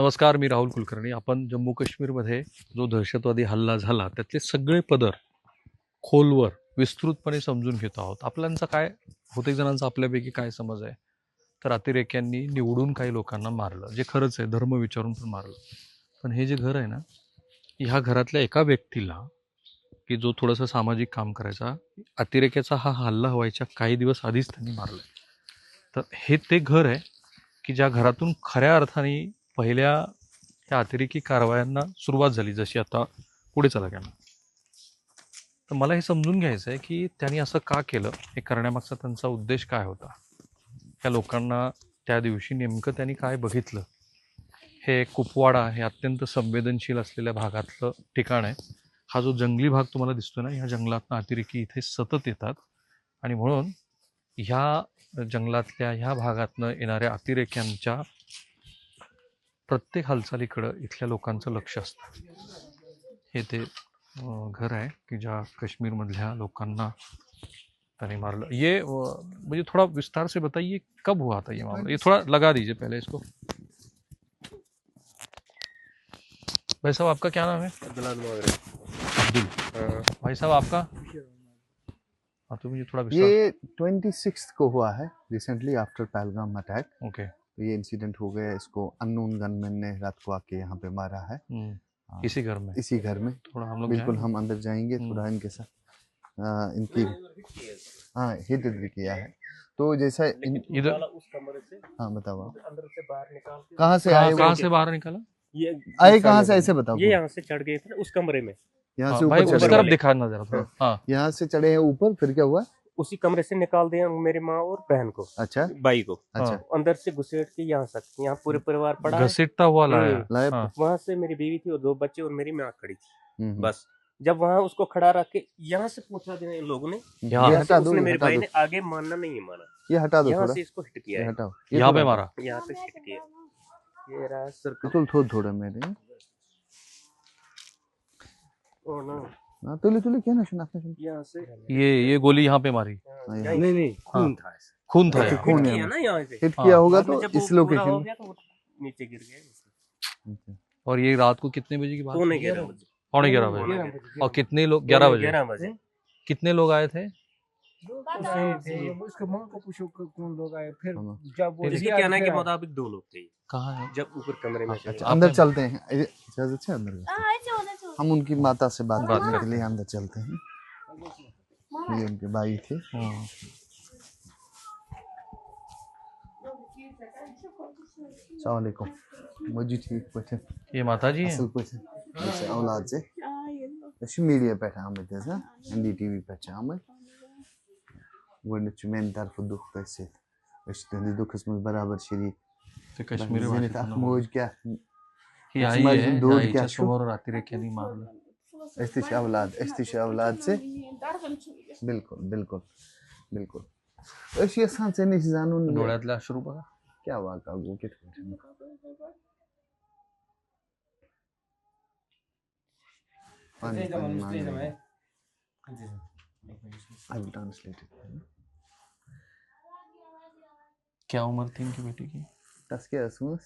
नमस्कार, मी राहुल कुलकर्णी. आपण जम्मू काश्मीरमध्ये जो दहशतवादी हल्ला झाला त्यातले सगळे पदर खोलवर विस्तृतपणे समजून घेत आहोत. आपल्यांचा काय बहुतेक जणांचा आपल्यापैकी काय समज आहे, तर अतिरेक्यांनी निवडून काही लोकांना मारलं, जे खरंच आहे, धर्म विचारून पण मारलं. पण हे जे घर आहे ना, ह्या घरातल्या एका व्यक्तीला, की जो थोडंसं सामाजिक काम करायचा, अतिरेक्याचा हा हल्ला व्हायच्या काही दिवस आधीच त्यांनी मारलं. तर हे ते घर आहे की ज्या घरातून खऱ्या अर्थाने पहिल्या ह्या अतिरेकी कारवायांना सुरुवात झाली, जशी आता पुढे चला गेला. तर मला हे समजून घ्यायचं आहे की त्यांनी असं का केलं, हे करण्यामागचा त्यांचा उद्देश काय होता, ह्या लोकांना त्या दिवशी नेमकं त्यांनी काय बघितलं. हे कुपवाडा हे अत्यंत संवेदनशील असलेल्या भागातलं ठिकाण आहे. हा जो जंगली भाग तुम्हाला दिसतो ना, ह्या जंगलातनं अतिरेकी इथे सतत येतात आणि म्हणून ह्या जंगलातल्या ह्या भागातनं येणाऱ्या अतिरेक्यांच्या प्रत्येक हालचालीकडं इथल्या लोकांचं लक्ष असतं. हे ते घर आहे की ज्या काश्मीरमधल्या लोकांना त्याने मारलं. ये मुझे थोड़ा विस्तार से बताइए कब हुआ था ये मामला. ये थोड़ा लगा दीजिए पहले इसको. भाई साहब आपका क्या नाम है? अब्दुल. भाई साहब आपका? हाँ, तो मुझे थोड़ा विस्तार. ये 26 को हुआ है recently after Pahalgam attack. Okay. तो ये इंसिडेंट हो गया. इसको अननोन गनमैन ने रात को आके यहाँ पे मारा है. इसी घर में? इसी घर में. थोड़ा हम लोग बिल्कुल जाएं? हम अंदर जाएंगे. थोड़ा इनके साथ इनकी हिट भी किया है. तो जैसा इधर उस कमरे से हाँ बताओ आप अंदर से बाहर निकाल के कहाँ से आए. कहाँ से बाहर निकाला? ये आए कहाँ से ऐसे बताओ. ये यहाँ से चढ़ गए थे उस कमरे में. यहाँ से भाई ऊपर उस चढ़े. तरफ दिखाना जरा थोड़ा. हाँ, यहाँ से चढ़े हैं ऊपर. फिर क्या हुआ. उसी कमरे से निकाल दिया मेरी माँ और बहन को, अच्छा भाई को. अच्छा. अंदर से घुसेड़ के यहाँ तक, यहाँ पूरे परिवार पड़ा है. घसीटता हुआ लाया. लाया. हाँ. वहां से मेरी बीवी थी और 2 बच्चे और मेरी माँ खड़ी थी. हम्म. बस जब वहां उसको खड़ा रख के यहाँ से पूछा देने इन लोगों ने, ये यहाँ यहाँ हटा से दो. उसने ये मेरे हटा भाई दो. ने आगे मानना नहीं माना. ये हटा दो यहाँ थोड़ा. से इसको हिट किया ये है, हटाओ. यहाँ पे थोड़ा. मारा. यहाँ पे हिट किया. ये रहा सर्कल. थोड़ा थोड़ा मेरे. ओ ना, हाँ तुले तुले क्या ना सुना आपने. यहाँ से ये गोली यहाँ पे मारी. नहीं खून था ऐसे. खून था अच्छा, यहाँ. खून हिट है. किया ना यहाँ से. हिट किया होगा बाद में तो जब वो इस पूरा हो लोकेशन. गया तो वो नीचे गिर गया. और ये रात को कितने बजे की बात? पौने 11 बजे. 11:30 बजे. और कितने लोग? 11 बजे. 11 बजे. कितने लोग आए थे? उसके माँ को पूछो कौन लोग आए. फिर हाँ. जब वो इसके दिया कहने फिर के आए. मुताबिक 2 लोग थे कहाँ है? जब ऊपर कमरे में अच्छा, चले. अंदर चलते हैं. इजाजत है अंदर का? हम उनकी माता से बात करने के लिए अंदर चलते हैं. ये उनके भाई थे. अस्सलाम वालेकुम. मुझे ठीक पता. ये माता जी हैं? असल पता. जैसे औलाद से şu मीडिया पे आमद है. NDTV पे आमद. गोडन मेन तरफ दुख तसे. तहद दुखस मज बराबर शरीक. ते काश्मीरी ज़िनत भाषेतून मौज क्या. ही आई समाज आहे, दूध ह्या क्या आईच्या समोर अतिरेक्यांनी मारलं. इस्तिश औलाद से. बिल्कुल बिल्कुल बिल्कुल. अशी यसान से निश जाणून डोळ्यातले अश्रू बघा. क्या वाका गो कित पानी पानी मांगे. I will translate it. क्या उम्र थी इनकी बेटी की? तस्किया असमस.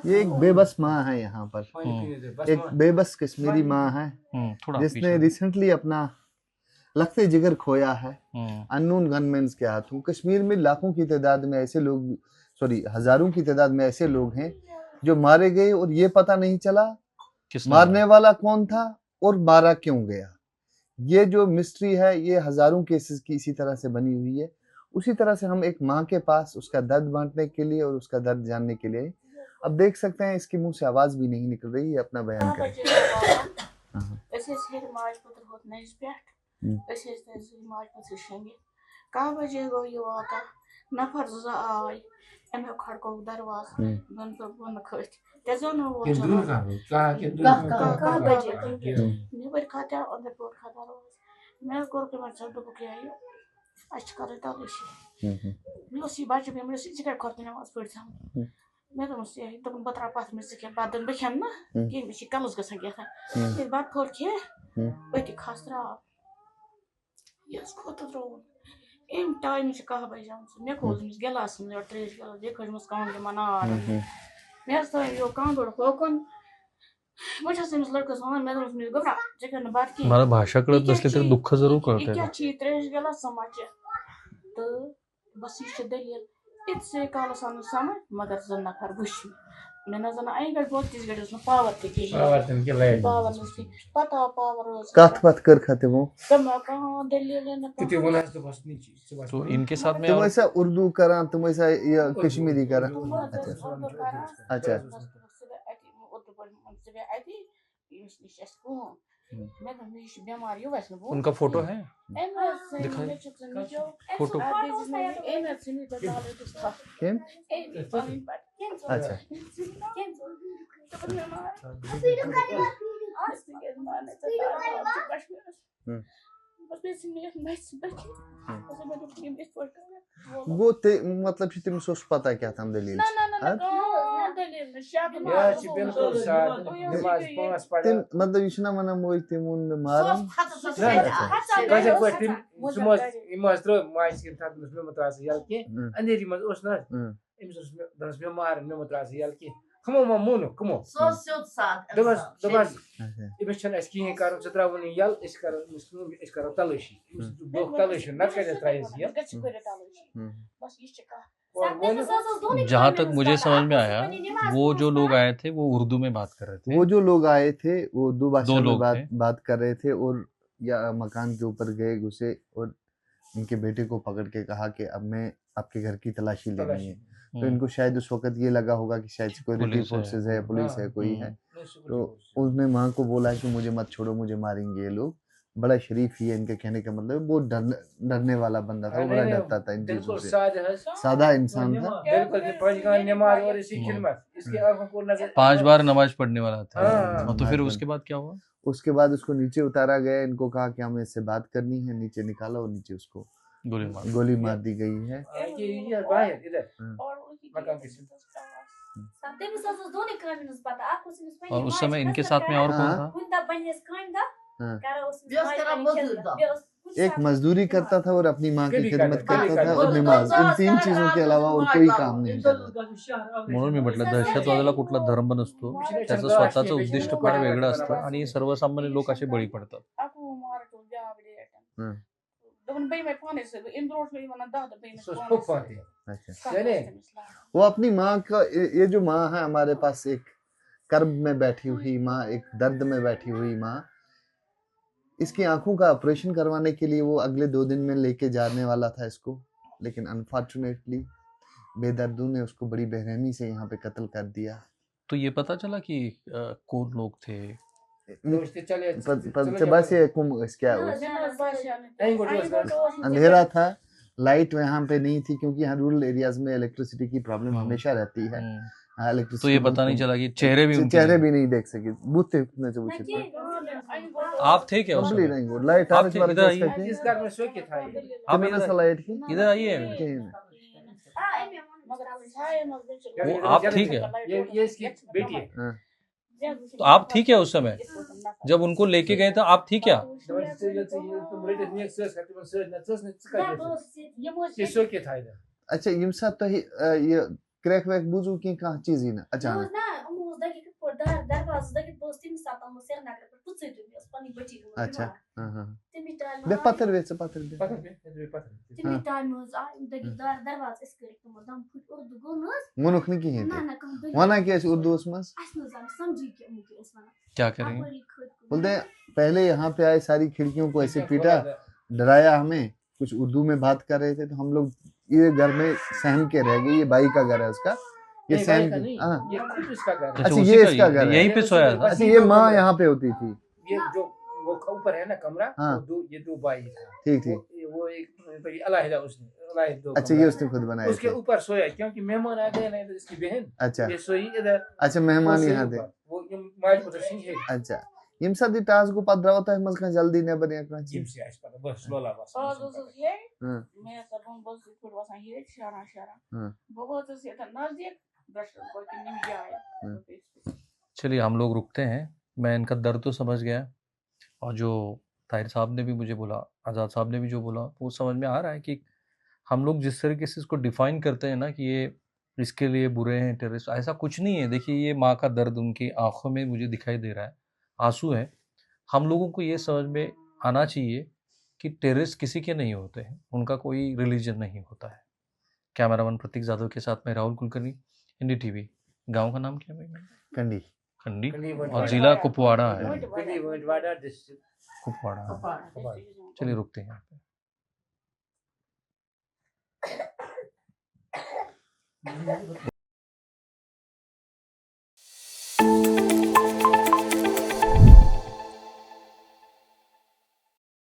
ये एक बेबस माँ है यहाँ पर. एक बेबस कश्मीरी माँ है थोड़ा जिसने रिसेंटली अपना लखते जिगर खोया है अननोन गनमैन्स के हाथों. कश्मीर में लाखों की तादाद में ऐसे लोग, हजारों की तादाद में ऐसे लोग हैं जो मारे गए और ये पता नहीं चला मारने वाला कौन था और मारा क्यों गया. ये जो मिस्ट्री है ये हजारों केसेस की इसी तरह से बनी हुई है. उसी तरह से हम एक माँ के पास उसका दर्द बांटने के लिए और उसका दर्द जानने के लिए. अब देख सकते हैं इसके मुंह से आवाज भी नहीं निकल रही है. अपना बयान करें. नफर ज आय अमे खड़को दरवाज बन कर बन खत त्याजो न वो नेबर खाता अंदर पोट खाता मैं कर के मैं चल दो के आयो आज करे तो लिशी मैं सी बाज में मैं सी कर करते ना वास पड़ता मैं तो मुझसे तो बतरा पास में से के बाद में बखन ना कि बिशी कलस गसा गया था फिर बात खोल के बेटी खासरा यस को तो रो एम टाइम से कहा भाई जान मे खोज गिलास में त्रेश गिलास ये खोज मुस कान के मनार मे तो यो कान बड़ कोकन मुझे से मिस लड़का सोना मैं तो मिस गबरा जगह बात की मला भाषा कळत नसली तरी दुःख जरूर कळतंय क्या ची त्रेश गिलास समाज तो बस ये दलील इतसे काल सन समझ मगर जन्ना कर बुश मैं न जना आई गड बहुत चीज गड पावर के पावर नसती पता पावर काथ पाथ कर खाते वो तुम कहां दलील न तिथे बोलास तो बस नीचे तो इनके साथ में तुम और ऐसा उर्दू करा तुम ऐसा या कश्मीरी करा अच्छा उनका फोटो है दिखाइए फोटो केम अच्छा वो मतलब कि तुम सोच पता क्या था दलील तुम मतलब इशना मना मोई तिमुन में मारन Come on, Mamuno, come on. Dabas, imas chan eski hin karo se travu ni yal iskaro talishi. Dok talishi, not kind of tries ya. जहाँ तक मुझे समझ में आया वो जो लोग आए थे वो उर्दू में बात कर रहे थे वो जो लोग आए थे वो दो भाषा में लोग थे। बात कर रहे थे और या मकान के ऊपर गए घुसे और इनके बेटे को पकड़ के कहा कि अब मैं आपके घर की तलाशी लेनी है तो इनको शायद उस वक्त ये लगा होगा कि शायद सिक्योरिटी पुलिस है। फोर्सेस है पुलिस है कोई है तो उसने माँ को बोला कि मुझे मत छोड़ो मुझे मारेंगे ये लोग बड़ा शरीफ ही है इनके कहने का मतलब वो डरने वाला बंदा था वो बड़ा डरता था इन चीजों से सादा इंसान था 5 बार नमाज पढ़ने वाला था तो फिर उसके बाद क्या हुआ उसके बाद उसको नीचे उतारा गया इनको कहा कि हमें इससे बात करनी है नीचे निकाला और नीचे उसको गोली मार दी गई है और उस समय इनके साथ में और कौन था एक मजदूरी करता था और अपनी माँ की खिदमत करता था और नमाज इन 3 चीजों के अलावा और कोई काम नहीं करता म्हणून मी म्हटलं दहशतवादाला कुठला धर्म नसतो त्याचं स्वतःचं उद्दिष्ट फार वेगळं असतं आणि सर्वसामान्य लोक असे बळी पडतात वो अपनी माँ का ये जो माँ है हमारे पास एक कर्ब में बैठी हुई माँ एक दर्द में बैठी हुई माँ इसकी आंखों का ऑपरेशन करवाने के लिए वो अगले 2 दिन में लेके जाने वाला था इसको लेकिन अनफॉर्चुनेटली बेदर्दों ने उसको बड़ी बेरहमी से यहाँ पे कत्ल कर दिया तो ये पता चला कि कौन लोग थे बस ये क्या अंधेरा था लाइट यहाँ पे नहीं थी क्योंकि यहाँ रूरल एरियाज में इलेक्ट्रिसिटी की प्रॉब्लम हमेशा रहती है तो ये पता नहीं चला कि चेहरे भी नहीं देख सके बूते इतने से पूछे आप थे क्या उसमें नहीं वो लाइट आप थे इधर आइए आप लाइट की इधर आइए वो आप ठीक है ये इसकी बेटी है तो आप थी क्या उस समय जब उनको लेके गए थे आप थी क्या अच्छा ये साथ तो ये क्रैक वैक बुझू की कहाँ चीज ही ना अचानक अच्छा बे पत्थर वे मुनुख नहीं की वना क्या उर्दू उसमें क्या करेंगे बोलते पहले यहाँ पे आए सारी खिड़कियों को ऐसे पीटा डराया हमें कुछ उर्दू में बात कर रहे थे तो हम लोग ये घर में सहम के रह गए ये भाई का घर है उसका ये सहम अच्छा ये इसका घर है यहीं पे सोया था अच्छा ये माँ यहाँ पे होती थी ये जो वो ऊपर है ना कमरा ये 2 भाई था ठीक वो एक अलग उसने अच्छा ये उसने खुद बनाया उसके ऊपर सोया क्योंकि मेहमान आ गए ना तो इसकी बहन अच्छा ये सोई इधर अच्छा मेहमान यहाँ थे वो माज को सिंह है अच्छा यम सदी टास को पद रहा है मस का जल्दी ने बने का जिम से आस पर बस लोला बस मैं सब बस थोड़ा सा ये शारा बहुत से नजदीक दर्शन को कि नहीं जाए चलिए हम लोग रुकते हैं मैं इनका दर्द तो समझ गया और जो ताहिर साहब ने भी मुझे बोला आज़ाद साहब ने भी जो बोला वो समझ में आ रहा है कि हम लोग जिस तरीके से इसको डिफाइन करते हैं ना कि ये इसके लिए बुरे हैं टेररिस्ट, ऐसा कुछ नहीं है। देखिए ये माँ का दर्द उनकी आंखों में मुझे दिखाई दे रहा है, आंसू है। हम लोगों को ये समझ में आना चाहिए कि टेररिस्ट किसी के नहीं होते हैं, उनका कोई रिलीजन नहीं होता है। कैमरामैन प्रतीक जाधव के साथ मैं राहुल कुलकर्णी, इंडी टीवी। गांव का नाम क्या है भाई? कंडी। खंडी, कंडी और वंटवाड़ा। जिला कुपवाड़ा है। कंडी वंटवाड़ा डिस्ट्रिक्ट। कुपवाड़ा है। चलिए रुकते हैं यहाँ पे।